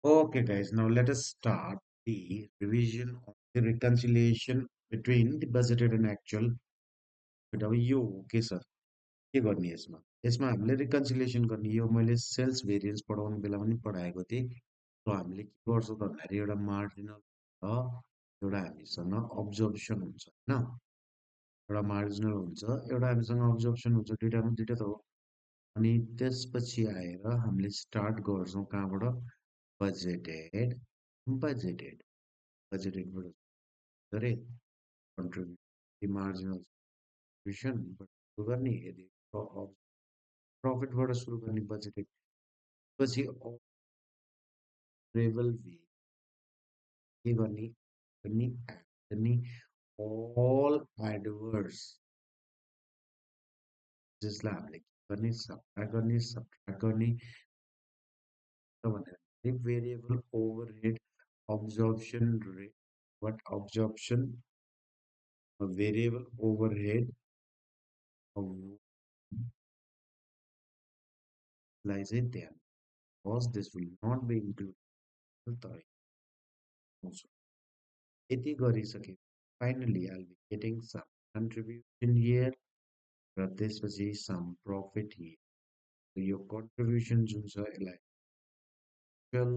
Okay, guys, now let us start the revision of the reconciliation between the budgeted and actual. अब यो हो के sir के गर्ने यसमा यसमा हामीले रिकन्सिलिएसन गर्ने यो मैले सेल्स भेरिएन्स पढाउने बेला पनि पढाएको थिएँ सो हामीले के गर्छौँ भन्दाखेरि एउटा मार्जिनल र एउटा हामीसँग अब्जर्भसन हुन्छ होइन एउटा मार्जिनल हुन्छ एउटा हामीसँग अब्जर्भसन हुन्छ दुइटामा दुइटा त हो अनि त्यसपछि आएर हामीले स्टार्ट गर्छौँ कहाँबाट बजेटेड बजेटेड बजेटेडबाट गरे कन्ट्रिब्युट मार्जिनल कन्ट्रिब्युसन सुरु गर्ने यदि प्रफिटबाट सुरु गर्ने बजेटेड पछि अप्रेबल के गर्ने गर्ने add गर्ने all adverse जसलाई हामीले के गर्ने सबट्र्याक्ट गर्ने त भनेर variable overhead absorption rate what absorption a variable overhead of lies in there because this will not be included also यति गरिसके finally I'll be getting some contribution here र त्यसपछि some profit here so yo contribution जुन छ यसलाई actual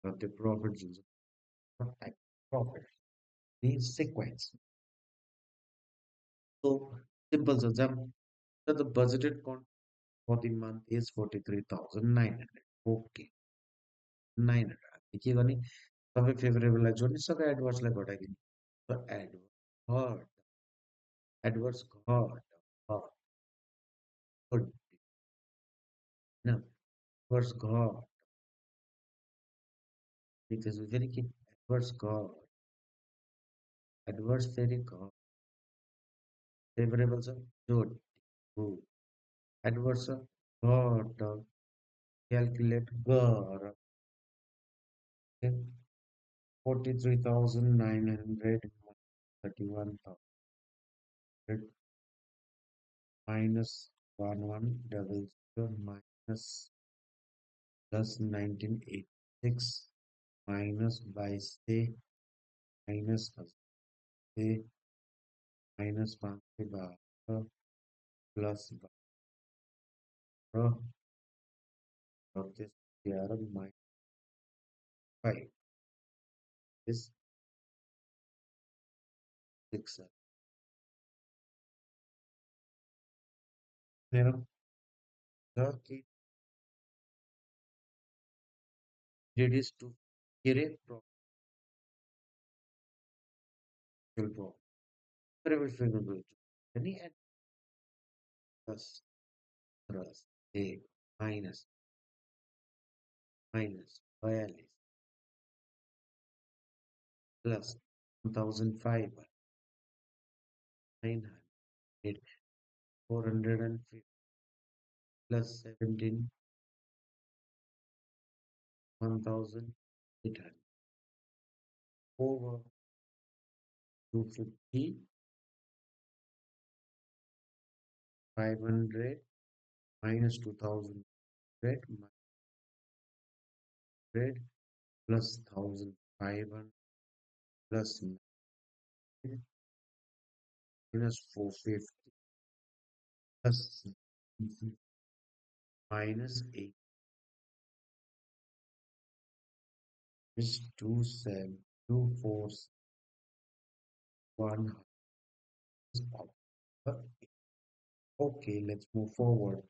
र त्यो profit जुन छ what type of profit means sequence so simple छ जब the budgeted for the month is 43,900 okay 900 के गर्ने सबै फेभरेबललाई जोड्ने सबै एडभर्सलाई घटाइदिने so एडभर्स घट good होइन एडभर्स घट त्यसो फेरि के एडभर्स फेरि घट फेभरेबल छ जोड एडभर्स छ घट क्यालकुलेट गर 43,900 31,000 minus 1100 minus plus 1986 minus by say minus say minus 5 plus 12 of this here minus 5 is 6 here the it is to get a profitable very favorable any at plus a minus minus 42 plus 1,005 900 450 plus 17 1,800 over 250 500 minus 2,000 plus 1,500 plus minus 450 plus minus 8 is 2,7,2,4,1. Okay, let's move forward.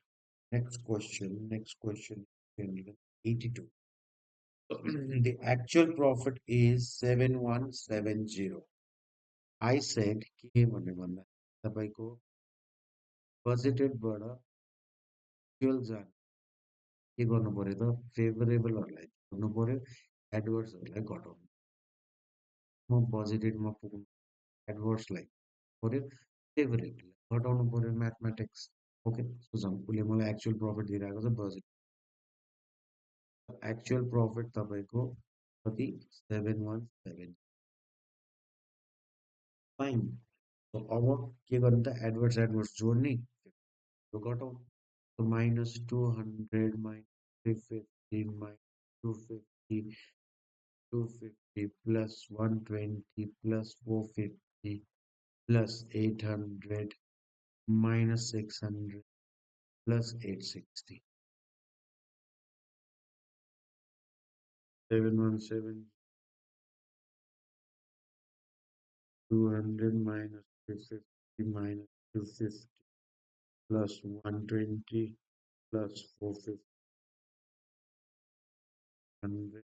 Next question. 82. The actual profit is 7170. I said के भन्ने भन्दा तपाईको budgeted बाट actual जाने के गर्नु पर्यो त फेभरेबलहरुलाई जोड्नु पर्यो एडभर्सहरुलाई घटाउनु म बजेटेडमा पुग्नु एडभर्सलाई पर्यो फेभरेबललाई घटाउनु पर्यो म्याथमेटिक्स ओके सो उसले मलाई एक्चुअल प्रफिट दिइरहेको छ बजेट एक्चुअल प्रफिट तपाईको कति 717 फाइन सो अब के गर्ने त एडभर्स जोड्ने त्यो घटाउनु so minus 200 minus 350 minus 250 250 plus 120 plus 450 plus 800 minus 600 plus 860. 717, 200 minus 250 minus 250 plus 120 plus 450, 100,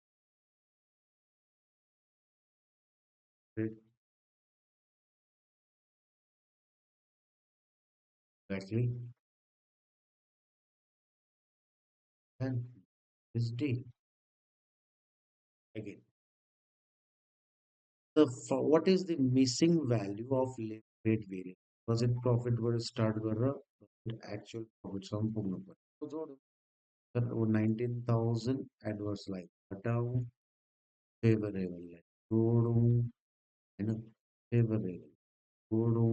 exactly, and is D. Again, what is the missing value of left rate variance? Was it profit versus start कर actual profit sum पूर्ण पर तो जोड़ो sir वो 19,000 adverse line हटाओ favorable line जोड़ो है ना favorable जोड़ो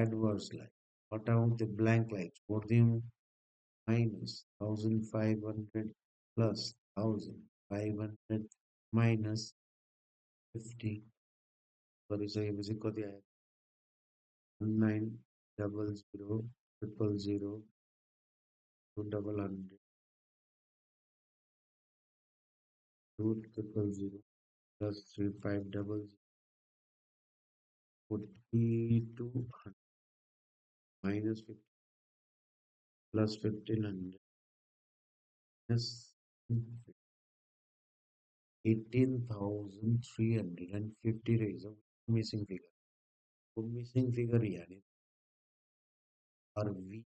adverse line हटाओ the blank line छोड़ दूँ minus 1,500 plus 1,500 minus 50 sorry sir ये मुझे को दिया है 900 two double hundred two triple zero plus 3500 would be 200 minus 50 plus 1500 minus 18,350 raise of missing figure. तो missing figure यानी और V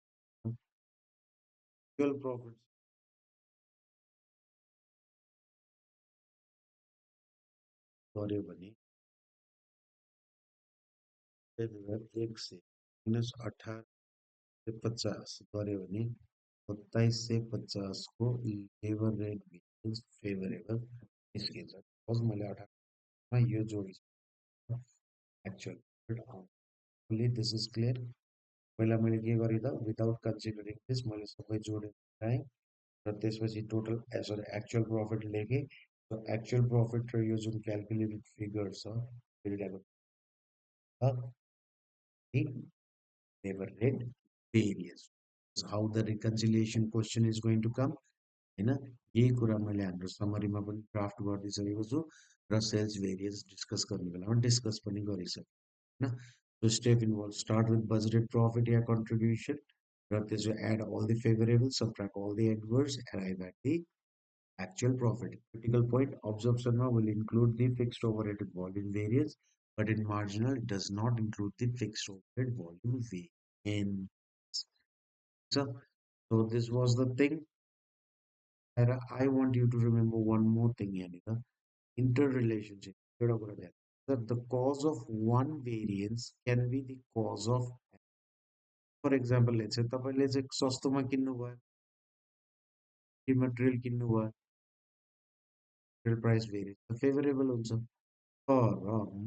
actual profits द्वारे बने एक से minus 18 से 50 द्वारे बने 27 से 50 को लेबर रेट मीन्स फेवरेबल इसके साथ और मैले 18 यो जोडी actual only this is clear पहिला मैले के गरेँ त विदाउट कन्सिडरिङ दिस मैले सबै जोडेर राखेँ र त्यसपछि टोटल सरी एक्चुअल प्रॉफिट लेखेँ र एक्चुअल प्रॉफिट र यो जुन क्याल्कुलेटेड फिगर छ दुईटाको labour rate variance how the reconciliation question is going to come हैन यही कुरा मैले हाम्रो समरीमा पनि ड्राफ्ट गरिदिसकेको छु र सेल्स भेरिएन्स डिस्कस गर्ने बेलामा डिस्कस पनि गरिसकेँ हैन so step involved start with budgeted profit या contribution र त्यसो add all the favorables subtract all the adverse arrive at the actual profit critical point observation will include the fixed overhead volume variance but in marginal it does not include the fixed overhead volume variance so this was the thing and I want you to remember one more thing Yanika interrelationship that the cause of one variance can be the cause of for example let's say तपाईले चाहिँ सस्तोमा किन्नु भयो material किन्नु भयो material price variance favourable हुन्छ तर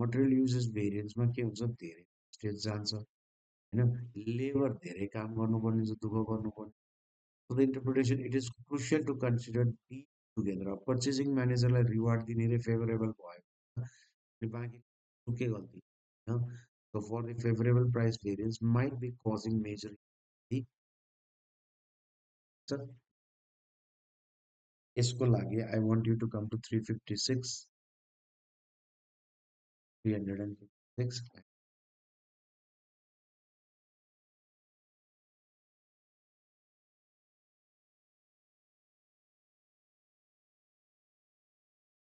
material uses भेरिएन्समा के हुन्छ धेरै स्टेज जान्छ हैन लेबर धेरै काम गर्नुपर्ने छ दुःख गर्नुपर्ने so the interpretation it is crucial to consider these together purchasing managerलाई रिवार्ड दिने रे फेभरेबल भयो अनि बाँकी के गल्ती so for the favorable price variance might be causing major यसको लागि I want you to come to 356 356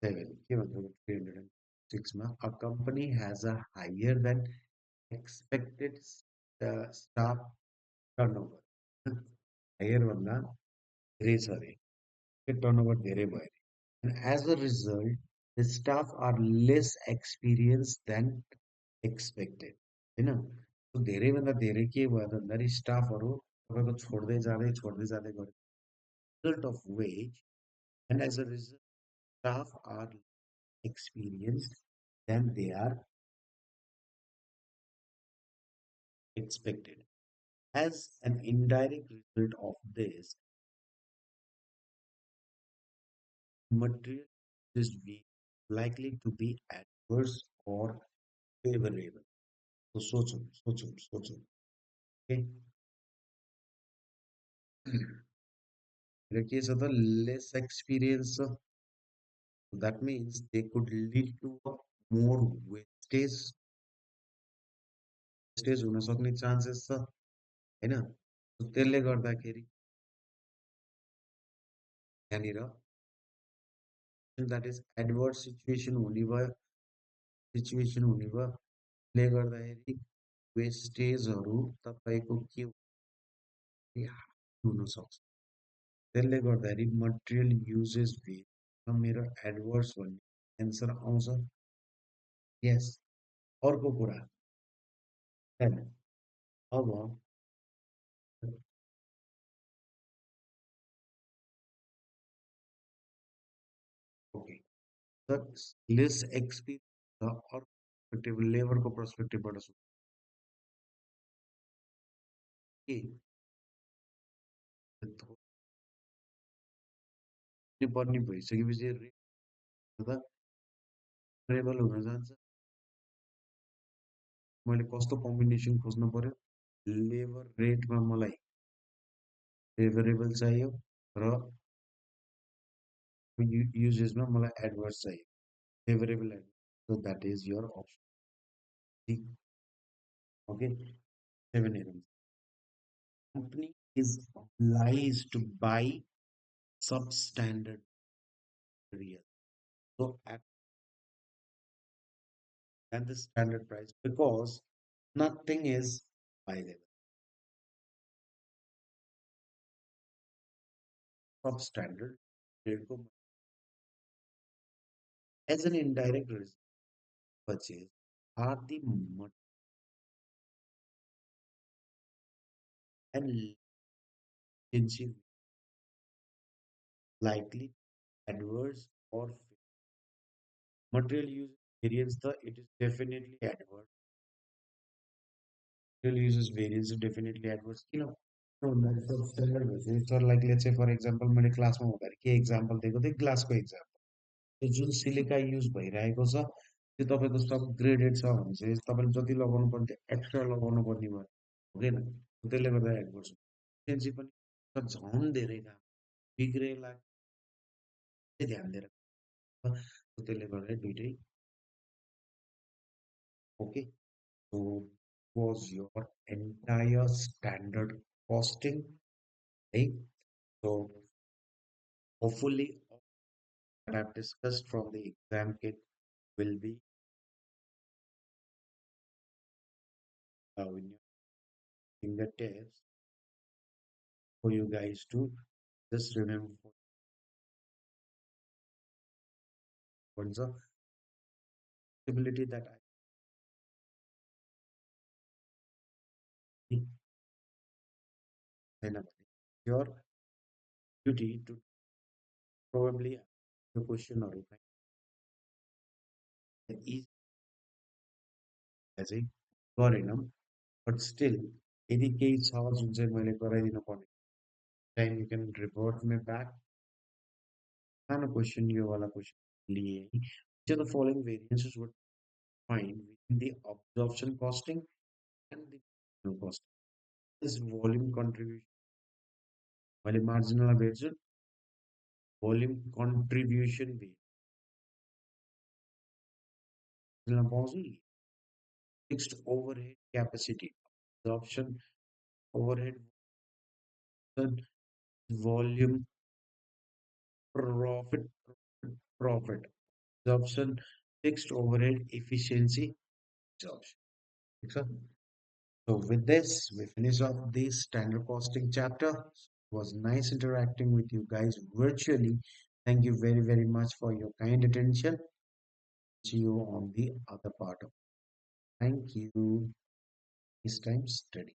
7 के भन्छ 306 मा a company has a higher than expected staff turnover higher भन्दा धेरै छ रे के turnover धेरै भयो and as a result the staff are less experienced than expected Hahn so धेरै भन्दा धेरै के भयो भन्दाखेरि स्टाफहरु तपाईको छोड्दै जाँदै गयो result of which and as a result staff are experienced than they are expected as an indirect result of this material is likely to be adverse or favorable. तो सोचो सोचो सोचो. Okay. मेरा केस होता less experience. That means they could lead to a more wastage हुन सक्ने chances छ हैन. त्यसले गर्दाखेरि यहाँनिर द्याट इज एडभर्स सिचुएसन हुने भयो. त्यसले गर्दाखेरि वेस्टेजहरू तपाईँको के हुन सक्छ. त्यसले गर्दाखेरि मटेरियल युजेस मेरो एडभर्स भन्ने एन्सर आउँछ. यस. अर्को कुरा हैन. अब ओके त लेस एक्सपिरियन्स र अर्को लेबरको पर्सपेक्टिभबाट के पर्ने भइसकेपछि रेबल हुन जान्छ. मैले कस्तो कम्बिनेसन खोज्नु पर्यो. लेबर रेटमा मलाई फेभरेबल चाहियो र युजेसमा मलाई एडभर्स चाहियो. Favourable adverse. So that is your option C. Okay. 7 here's. Company is obliged to buy substandard material. So at and the standard price because nothing is buy level. Substandard as an indirect purchase are the and intensive likely adverse or material use variance the it is definitely adverse. Material uses variance is definitely adverse. So that's the standard basis. So like let's say for example मैले क्लासमा हुँदाखेरि के example दिएको थिएँ ग्लासको example. त्यो जुन silica use भइरहेको छ त्यो तपाईँको सब ग्रेडेड छ भने चाहिँ तपाईँले जति लगाउनु पर्ने त्यो एक्स्ट्रा लगाउनु पर्ने भयो. हुँदैन. त्यसले गर्दा एडभर्स एफिसियन्सी पनि झन् धेरै काम बिग्रेला ध्यान दिएर त्यसले गर्दा दुइटै okay. So was your entire standard costing, right? So hopefully what I've discussed from the exam kit will be in your fingertips for you guys to just remember what's the possibility that I think your duty to probably the question or easy as a गरेनौँ but still यदि केही छ जुन चाहिँ मैले गराइदिनु पर्ने then you can revert me back. सानो question यो वाला question लिए which of the following variances would find within the absorption costing and the marginal costing. This volume contribution मैले marginal भेट्छु volume contribution भेट्न पाउँछु नि. Fixed overhead capacity absorption overhead volume profit profit absorption fixed overhead efficiency absorption. ठीक छ. So with this, we finish off this standard costing chapter. It was nice interacting with you guys virtually. Thank you very, very much for your kind attention. See you on the other part of it. Thank you. This time study.